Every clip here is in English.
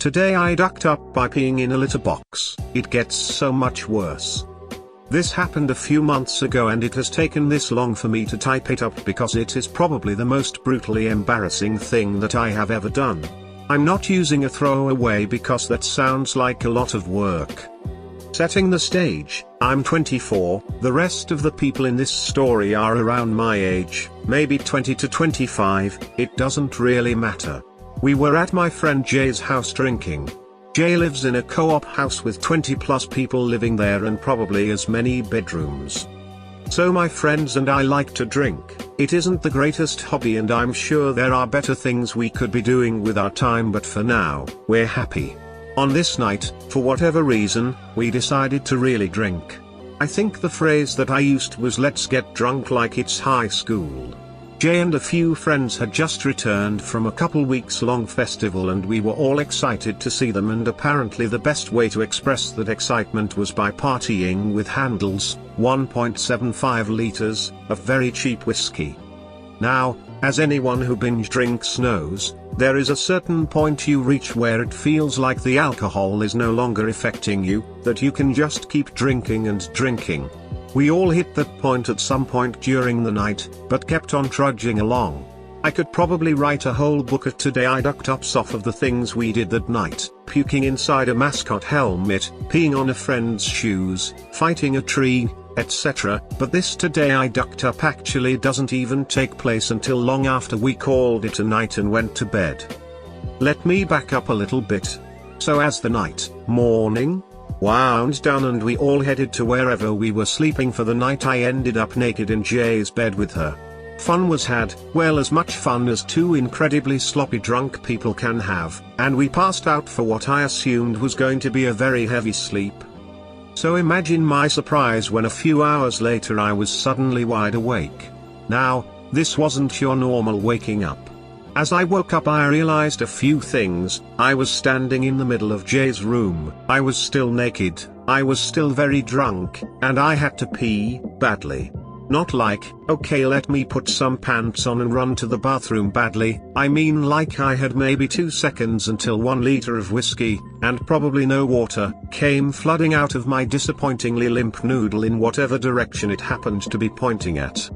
Today I ducked up by peeing in a litter box. It gets so much worse. This happened a few months ago and it has taken this long for me to type it up because it is probably the most brutally embarrassing thing that I have ever done. I'm not using a throwaway because that sounds like a lot of work. Setting the stage, I'm 24, the rest of the people in this story are around my age, maybe 20 to 25, it doesn't really matter. We were at my friend Jay's house drinking. Jay lives in a co-op house with 20 plus people living there and probably as many bedrooms. So my friends and I like to drink. It isn't the greatest hobby and I'm sure there are better things we could be doing with our time, but for now, we're happy. On this night, for whatever reason, we decided to really drink. I think the phrase that I used was "let's get drunk like it's high school." Jay and a few friends had just returned from a couple weeks long festival and we were all excited to see them, and apparently the best way to express that excitement was by partying with Handel's 1.75 liters of very cheap whiskey. Now, as anyone who binge drinks knows, there is a certain point you reach where it feels like the alcohol is no longer affecting you, that you can just keep drinking and drinking. We all hit that point at some point during the night, but kept on trudging along. I could probably write a whole book of Today I Ducked Ups off of the things we did that night: puking inside a mascot helmet, peeing on a friend's shoes, fighting a tree, etc. But this Today I Ducked Up actually doesn't even take place until long after we called it a night and went to bed. Let me back up a little bit. So as the morning wound down and we all headed to wherever we were sleeping for the night, I ended up naked in Jay's bed with her. Fun was had, well, as much fun as two incredibly sloppy drunk people can have, and we passed out for what I assumed was going to be a very heavy sleep. So imagine my surprise when a few hours later I was suddenly wide awake. Now, this wasn't your normal waking up. As I woke up I realized a few things. I was standing in the middle of Jay's room, I was still naked, I was still very drunk, and I had to pee, badly. Not like, okay let me put some pants on and run to the bathroom badly, I mean like I had maybe 2 seconds until 1 liter of whiskey, and probably no water, came flooding out of my disappointingly limp noodle in whatever direction it happened to be pointing at.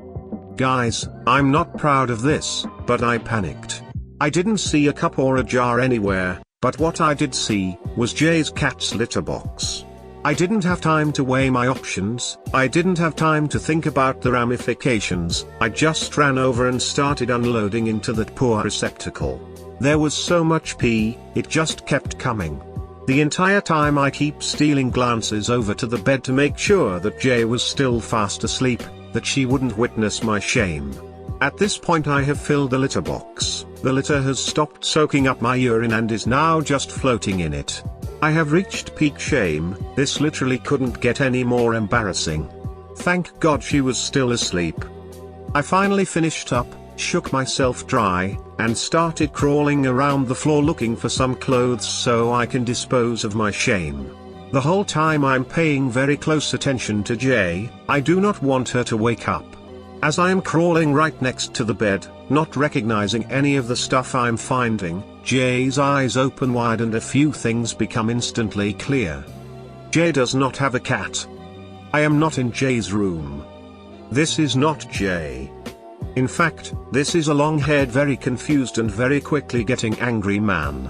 Guys, I'm not proud of this, but I panicked. I didn't see a cup or a jar anywhere, but what I did see was Jay's cat's litter box. I didn't have time to weigh my options, I didn't have time to think about the ramifications, I just ran over and started unloading into that poor receptacle. There was so much pee, it just kept coming. The entire time I keep stealing glances over to the bed to make sure that Jay was still fast asleep, that she wouldn't witness my shame. At this point I have filled the litter box, the litter has stopped soaking up my urine and is now just floating in it. I have reached peak shame, this literally couldn't get any more embarrassing. Thank God she was still asleep. I finally finished up, shook myself dry, and started crawling around the floor looking for some clothes so I can dispose of my shame. The whole time I'm paying very close attention to Jay, I do not want her to wake up. As I am crawling right next to the bed, not recognizing any of the stuff I'm finding, Jay's eyes open wide and a few things become instantly clear. Jay does not have a cat. I am not in Jay's room. This is not Jay. In fact, this is a long-haired, very confused and very quickly getting angry man.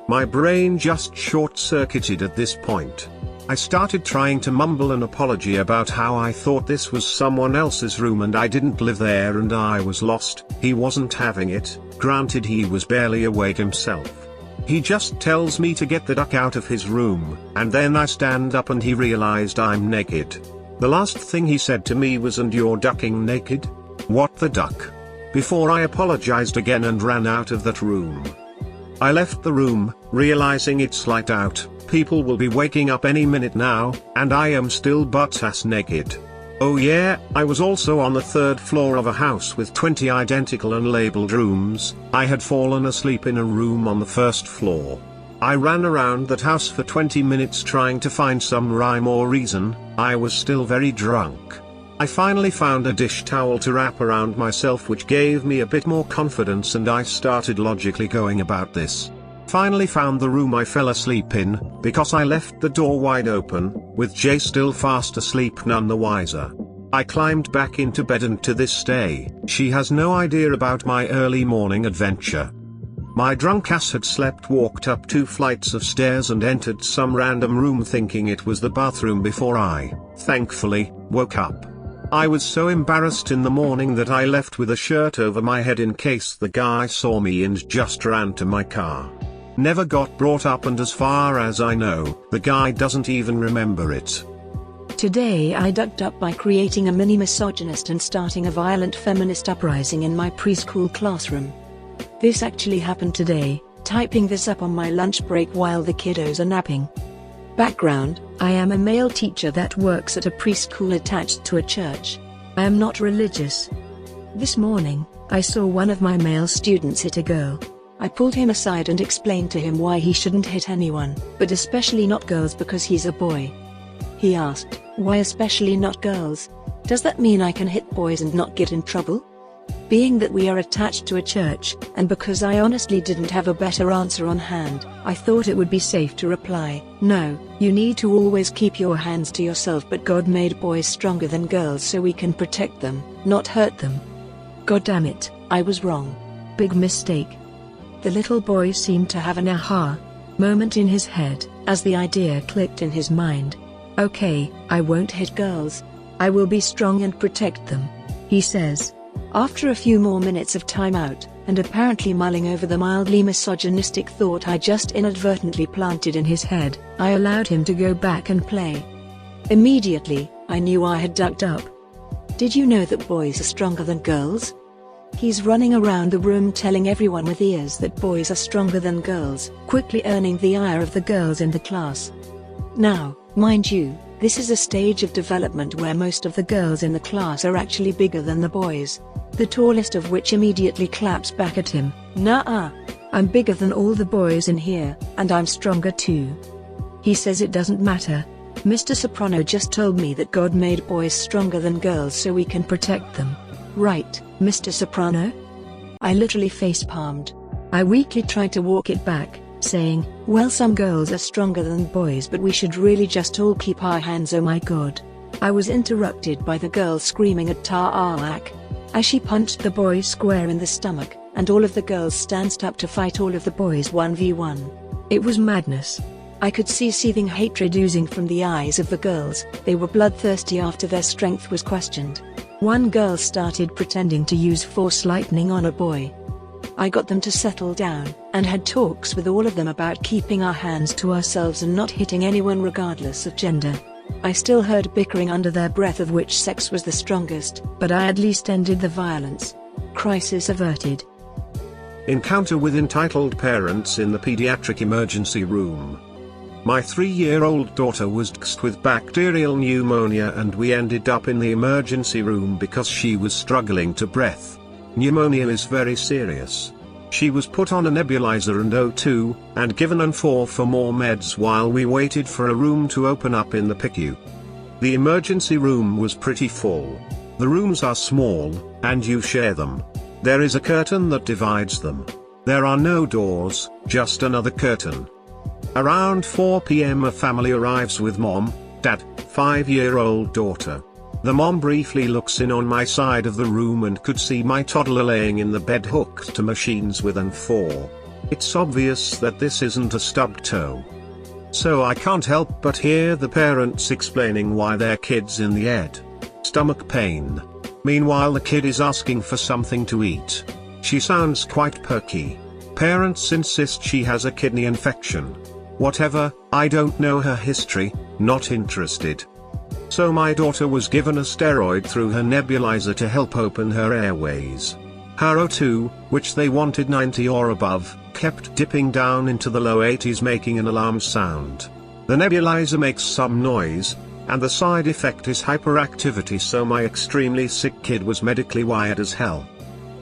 My brain just short-circuited at this point. I started trying to mumble an apology about how I thought this was someone else's room and I didn't live there and I was lost. He wasn't having it, granted he was barely awake himself. He just tells me to get the duck out of his room, and then I stand up and he realized I'm naked. The last thing he said to me was, "And you're ducking naked? What the duck?" Before I apologized again and ran out of that room. I left the room, realizing it's light out, people will be waking up any minute now, and I am still butt-ass naked. Oh yeah, I was also on the 3rd floor of a house with 20 identical unlabeled rooms. I had fallen asleep in a room on the 1st floor. I ran around that house for 20 minutes trying to find some rhyme or reason. I was still very drunk. I finally found a dish towel to wrap around myself, which gave me a bit more confidence, and I started logically going about this. Finally found the room I fell asleep in, because I left the door wide open, with Jay still fast asleep none the wiser. I climbed back into bed and to this day, she has no idea about my early morning adventure. My drunk ass had slept walked up 2 flights of stairs and entered some random room thinking it was the bathroom before I, thankfully, woke up. I was so embarrassed in the morning that I left with a shirt over my head in case the guy saw me and just ran to my car. Never got brought up and as far as I know, the guy doesn't even remember it. Today I ducked up by creating a mini misogynist and starting a violent feminist uprising in my preschool classroom. This actually happened today, typing this up on my lunch break while the kiddos are napping. Background: I am a male teacher that works at a preschool attached to a church. I am not religious. This morning, I saw one of my male students hit a girl. I pulled him aside and explained to him why he shouldn't hit anyone, but especially not girls because he's a boy. He asked, "Why especially not girls? Does that mean I can hit boys and not get in trouble?" Being that we are attached to a church, and because I honestly didn't have a better answer on hand, I thought it would be safe to reply, "No, you need to always keep your hands to yourself, but God made boys stronger than girls so we can protect them, not hurt them." God damn it, I was wrong. Big mistake. The little boy seemed to have an aha moment in his head, as the idea clicked in his mind. "Okay, I won't hit girls. I will be strong and protect them," he says. After a few more minutes of time out, and apparently mulling over the mildly misogynistic thought I just inadvertently planted in his head, I allowed him to go back and play. Immediately, I knew I had ducked up. Did you know that boys are stronger than girls? He's running around the room telling everyone with ears that boys are stronger than girls, quickly earning the ire of the girls in the class. Now, mind you, this is a stage of development where most of the girls in the class are actually bigger than the boys. The tallest of which immediately claps back at him, "Nuh-uh. I'm bigger than all the boys in here, and I'm stronger too." He says it doesn't matter. "Mr. Soprano just told me that God made boys stronger than girls so we can protect them. Right, Mr. Soprano?" I literally face-palmed. I weakly tried to walk it back, saying, "Well, some girls are stronger than boys, but we should really just all keep our hands, oh my god." I was interrupted by the girl screaming at Tarak as she punched the boy square in the stomach, and all of the girls stanced up to fight all of the boys 1v1. It was madness. I could see seething hatred oozing from the eyes of the girls. They were bloodthirsty after their strength was questioned. One girl started pretending to use force lightning on a boy. I got them to settle down, and had talks with all of them about keeping our hands to ourselves and not hitting anyone regardless of gender. I still heard bickering under their breath of which sex was the strongest, but I at least ended the violence. Crisis averted. Encounter with entitled parents in the pediatric emergency room. My 3-year-old daughter was diagnosed with bacterial pneumonia and we ended up in the emergency room because she was struggling to breathe. Pneumonia is very serious. She was put on a nebulizer and O2, and given an 4 for more meds while we waited for a room to open up in the PICU. The emergency room was pretty full. The rooms are small, and you share them. There is a curtain that divides them. There are no doors, just another curtain. Around 4 p.m. a family arrives with mom, dad, 5-year-old daughter. The mom briefly looks in on my side of the room and could see my toddler laying in the bed hooked to machines with an 4. It's obvious that this isn't a stubbed toe. So I can't help but hear the parents explaining why their kid's in the ED. Stomach pain. Meanwhile the kid is asking for something to eat. She sounds quite perky. Parents insist she has a kidney infection. Whatever, I don't know her history, not interested. So my daughter was given a steroid through her nebulizer to help open her airways. Her O2, which they wanted 90 or above, kept dipping down into the low 80s, making an alarm sound. The nebulizer makes some noise, and the side effect is hyperactivity, so my extremely sick kid was medically wired as hell.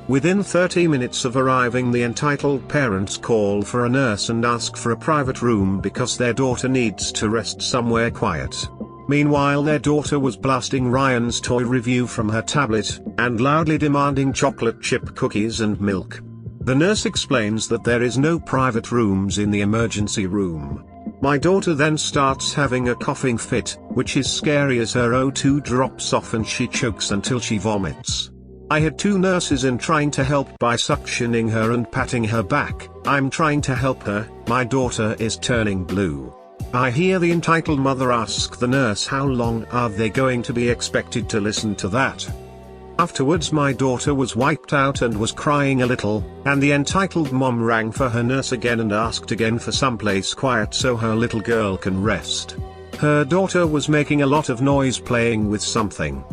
Within 30 minutes of arriving, the entitled parents call for a nurse and ask for a private room because their daughter needs to rest somewhere quiet. Meanwhile their daughter was blasting Ryan's toy review from her tablet, and loudly demanding chocolate chip cookies and milk. The nurse explains that there is no private rooms in the emergency room. My daughter then starts having a coughing fit, which is scary as her O2 drops off and she chokes until she vomits. I had 2 nurses in trying to help by suctioning her and patting her back. I'm trying to help her, my daughter is turning blue. I hear the entitled mother ask the nurse how long are they going to be expected to listen to that. Afterwards my daughter was wiped out and was crying a little, and the entitled mom rang for her nurse again and asked again for someplace quiet so her little girl can rest. Her daughter was making a lot of noise playing with something.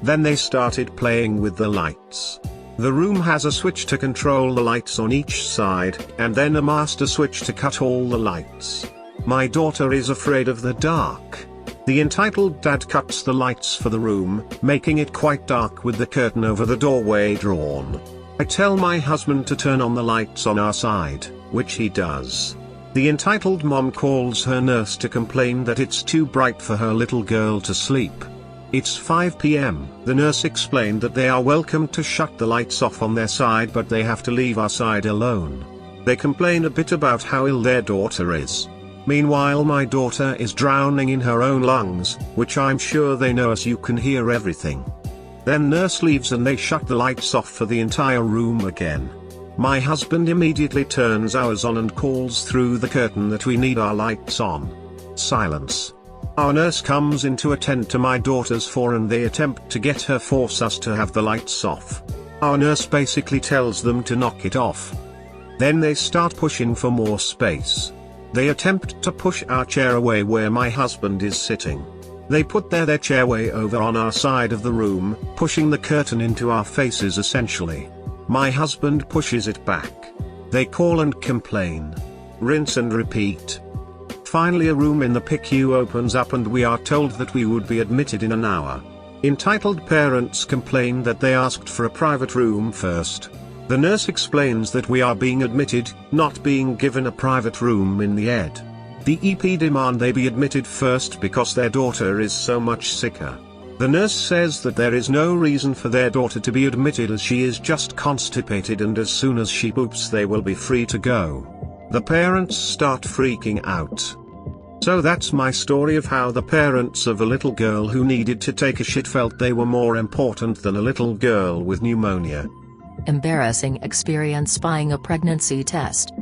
Then they started playing with the lights. The room has a switch to control the lights on each side, and then a master switch to cut all the lights. My daughter is afraid of the dark. The entitled dad cuts the lights for the room, making it quite dark with the curtain over the doorway drawn. I tell my husband to turn on the lights on our side, which he does. The entitled mom calls her nurse to complain that it's too bright for her little girl to sleep. It's 5 p.m. The nurse explained that they are welcome to shut the lights off on their side but they have to leave our side alone. They complain a bit about how ill their daughter is. Meanwhile my daughter is drowning in her own lungs, which I'm sure they know as you can hear everything. Then nurse leaves and they shut the lights off for the entire room again. My husband immediately turns ours on and calls through the curtain that we need our lights on. Silence. Our nurse comes in to attend to my daughter's floor and they attempt to get her force us to have the lights off. Our nurse basically tells them to knock it off. Then they start pushing for more space. They attempt to push our chair away where my husband is sitting. They put their chair way over on our side of the room, pushing the curtain into our faces essentially. My husband pushes it back. They call and complain. Rinse and repeat. Finally a room in the PICU opens up and we are told that we would be admitted in an hour. Entitled parents complain that they asked for a private room first. The nurse explains that we are being admitted, not being given a private room in the ED. The EP demand they be admitted first because their daughter is so much sicker. The nurse says that there is no reason for their daughter to be admitted as she is just constipated and as soon as she poops they will be free to go. The parents start freaking out. So that's my story of how the parents of a little girl who needed to take a shit felt they were more important than a little girl with pneumonia. Embarrassing experience buying a pregnancy test.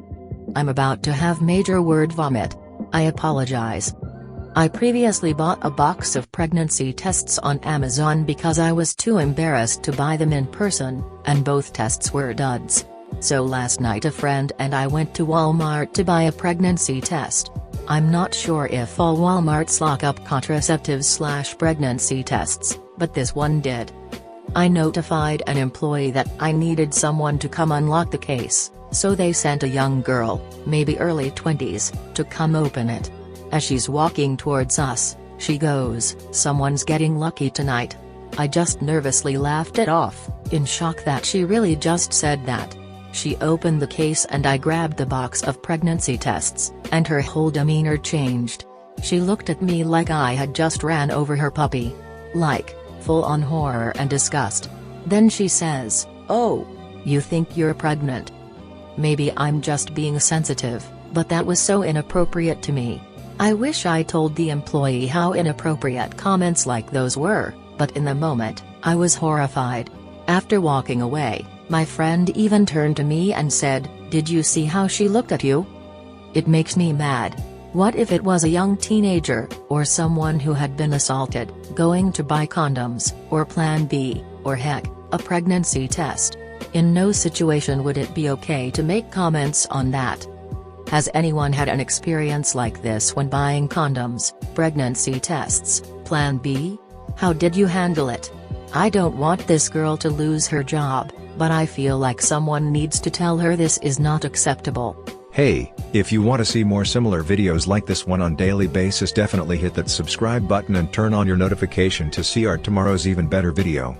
I'm about to have major word vomit. I apologize. I previously bought a box of pregnancy tests on Amazon because I was too embarrassed to buy them in person, and both tests were duds. So last night a friend and I went to Walmart to buy a pregnancy test. I'm not sure if all Walmarts lock up contraceptives/pregnancy tests, but this one did. I notified an employee that I needed someone to come unlock the case, so they sent a young girl, maybe early 20s, to come open it. As she's walking towards us, she goes, "Someone's getting lucky tonight." I just nervously laughed it off, in shock that she really just said that. She opened the case and I grabbed the box of pregnancy tests, and her whole demeanor changed. She looked at me like I had just ran over her puppy. Like, full-on horror and disgust. Then she says, "Oh, you think you're pregnant?" Maybe I'm just being sensitive, but that was so inappropriate to me. I wish I told the employee how inappropriate comments like those were, but in the moment, I was horrified. After walking away, my friend even turned to me and said, "Did you see how she looked at you?" It makes me mad. What if it was a young teenager, or someone who had been assaulted, going to buy condoms, or Plan B, or heck, a pregnancy test? In no situation would it be okay to make comments on that. Has anyone had an experience like this when buying condoms, pregnancy tests, Plan B? How did you handle it? I don't want this girl to lose her job, but I feel like someone needs to tell her this is not acceptable. Hey, if you want to see more similar videos like this one on daily basis, definitely hit that subscribe button and turn on your notification to see our tomorrow's even better video.